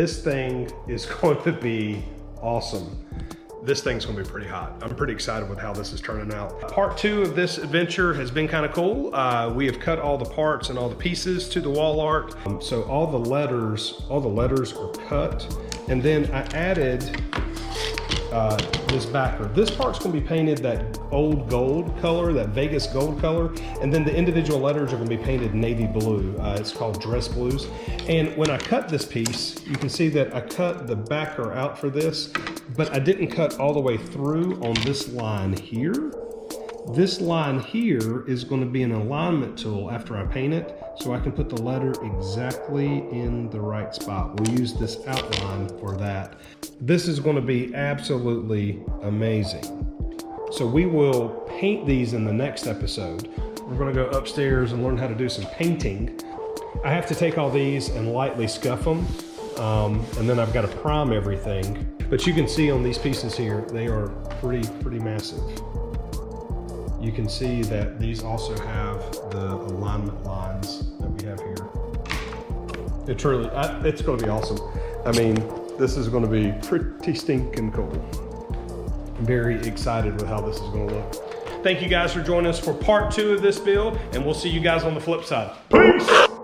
This thing is going to be awesome. This thing's gonna be pretty hot. I'm pretty excited with how this is turning out. Part 2 of this adventure has been kind of cool. We have cut all the parts and all the pieces to the wall art. So all the letters are cut. And then I added this backer. This part's gonna be painted that old gold color, that Vegas gold color. And then the individual letters are gonna be painted navy blue. It's called dress blues. And when I cut this piece, you can see that I cut the backer out for this, but I didn't cut all the way through on this line here. This line here is going to be an alignment tool after I paint it, so I can put the letter exactly in the right spot. We'll use this outline for that. This is going to be absolutely amazing. So we will paint these in the next episode. We're going to go upstairs and learn how to do some painting. I have to take all these and lightly scuff them, and then I've got to prime everything. But you can see on these pieces here, they are pretty massive. You can see that these also have the alignment lines that we have here. It's going to be awesome. I mean, this is going to be pretty stinking cool. I'm very excited with how this is going to look. Thank you guys for joining us for part 2 of this build, and we'll see you guys on the flip side. Peace!